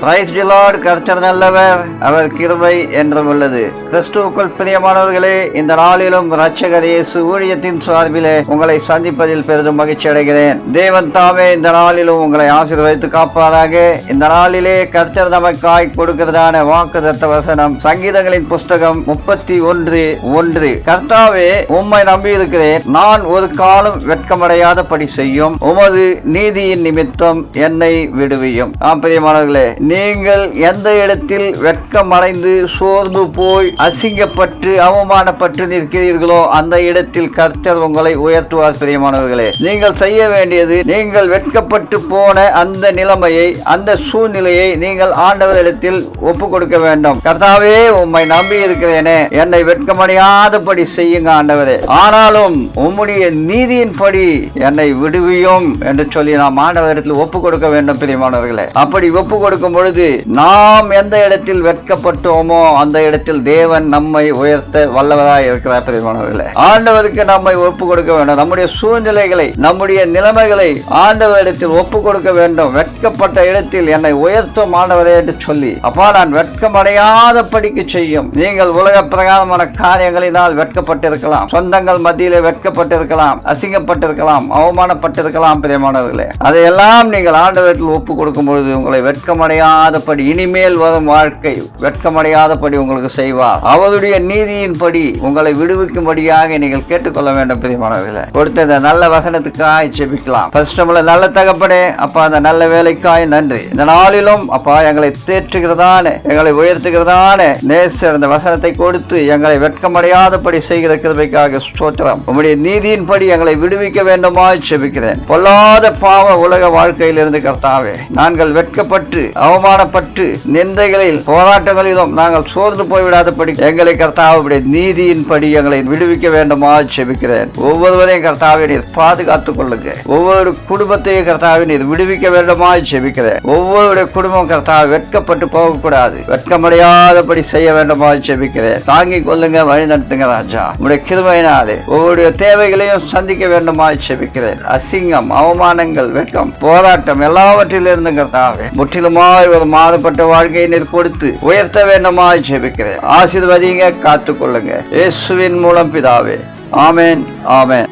Praise the Lord. கர்த்தர் நல்லவர், அவர் கிருபை என்றும் உள்ளது. கிறிஸ்துவுக்குள் பிரியமானவர்களே, இந்த நாளிலும் இரட்சகர் இயேசு ஊழியத்தின் சார்பிலே உங்களை சந்திப்பதில் பெரிதும் மகிழ்ச்சி அடைகிறேன். தேவன் தாமே இந்த நாளிலும் உங்களை ஆசீர்வதித்து காப்பாராக. இந்த நாளிலே கர்த்தர் நமக்காய் கொடுக்கிறதான வாக்குத்தத்த வசனம் சங்கீதங்களின் புஸ்தகம் 31:1. கர்த்தாவே, உம்மை நம்பி இருக்கிறேன், நான் ஒரு காலம் வெட்கமடையாதபடி செய்யும் உமது நீதியின் நிமித்தம் என்னை விடுவியும். பிரியமானவர்களே, நீங்கள் எந்த இடத்தில் வெட்கமடைந்து சோர்ந்து போய் அசிங்கப்பட்டு அவமானப்பட்டு நிற்கிறீர்களோ அந்த இடத்தில் கர்த்தர் உங்களை உயர்த்துவார். பிரியமானவர்களே, நீங்கள் செய்ய வேண்டியது, நீங்கள் வெட்கப்பட்டு போன அந்த நிலைமையை, அந்த சூழ்நிலையை நீங்கள் ஆண்டவரிடத்தில் ஒப்பு கொடுக்க வேண்டும். கர்த்தாவே, உம்மை நம்பி இருக்கிறேனே, என்னை வெட்கமடையாதபடி செய்யுங்க ஆண்டவரே, ஆனாலும் உம்முடைய நீதியின்படி என்னை விடுவியும் என்று சொல்லி நாம் ஆண்டவரிடத்தில் ஒப்பு கொடுக்க வேண்டும். பிரியமானவர்களே, அப்படி ஒப்பு கொடுக்கும் பொழுது நாம் எந்த இடத்தில் வெட்கப்பட்டோமோ அந்த இடத்தில் தேவன் நம்மை உயர்த்த வல்லவராய் இருக்கிறார். பிரியமானவர்களே, ஆண்டவருக்கு நம்மை ஒப்பு கொடுக்க வேண்டும். நம்முடைய சூழ்நிலைகளை, நம்முடைய நிலைமைகளை ஆண்டவரிடத்தில் ஒப்பு கொடுக்க வேண்டும். வெட்கப்பட்ட இடத்தில் என்னை உயர்த்தும் ஆண்டவரே என்று சொல்லி, அப்பா, நான் வெட்கமடையாதபடிக்கு செய்யும். நீங்கள் உலக பிரகாரமான காரியங்களினால் வெட்கப்பட்டிருக்கலாம், சொந்தங்கள் மத்தியிலே வெட்கப்பட்டிருக்கலாம், அசிங்கப்பட்டிருக்கலாம், அவமானப்பட்டிருக்கலாம். பிரியமானவர்களே, அதையெல்லாம் நீங்கள் ஆண்டவரிடத்தில் ஒப்பு கொடுக்கும் பொழுது உங்களை வெட்கமடையாதபடி, இனிமேல் வரும் வாழ்க்கை வெட்கமடையாதபடி உங்களுக்கு செய்வார். அவருடைய நீதியின்படி உங்களை விடுவிக்கும்படியாக நீங்கள் கேட்டுக்கொள்ள வேண்டும். பிரியமானவர்களே, கொடுத்த இந்த நல்ல வசனத்துக்காய் ஜெபிக்கலாம். நல்ல தகப்பனே, அப்பா, அந்த நல்ல வேலைக்காய் நன்றி. இந்த நாளிலும் அப்பா, எங்களை தேற்றுகிறதான, எங்களை உயர்த்துகிறதான நேசர் இந்த வசனத்தை கொடுத்து எங்களை வெட்கமடையாதபடி செய்கிற கிருபைக்காக ஸ்தோத்திரம். உம்முடைய நீதியின்படி எங்களை விடுவிக்க வேண்டுமாய் ஜெபிக்கிறேன். பொல்லாத பாவ உலக வாழ்க்கையில் இருந்து கர்த்தாவே, நாங்கள் வெட்கப்பட்டு அவமானப்பட்டு நிந்தைகளில் போராட்டங்களிலும் நாங்கள் சோர்ந்து போய்விடாதபடி எங்களை கர்த்தாவுடைய நீதியின்படி எங்களை விடுவிக்க வேண்டுமா ஜெபிக்கிறேன். ஒவ்வொருவரையும் கர்த்தாவை நீர் பாதுகாத்துக் கொள்ளுங்க. ஒவ்வொரு குடும்பத்தையும் கர்த்தாவை நீர் விடுவிக்க வேண்டுமா ஜெபிக்கிறேன். ஒவ்வொருடைய குடும்பம் கர்த்தாவை வெட்கப்பட்டு போகக்கூடாது, வெட்கமடையாதபடி செய்ய வேண்டுமா ஜெபிக்கிறேன். தாங்கிக் கொள்ளுங்க, வழி நடத்துங்க ராஜா. உங்களுடைய கிருபையினாலே ஒவ்வொருடைய தேவைகளையும் சந்திக்க வேண்டுமா ஜெபிக்கிறேன். அசிங்கம், அவமானங்கள், வெட்கம், போராட்டம் எல்லாவற்றிலிருந்து கர்த்தாவே முற்றிலுமாய் ஒரு மாறுபட்ட வாழ்க்கையை நீர் கொடுத்து உயர்த்த வேண்டுமாய் ஜெபிக்கிறேன். ஆசீர்வதிங்க, காத்துக்கொள்ளுங்க. இயேசுவின் மூலம் பிதாவே, ஆமென், ஆமென்.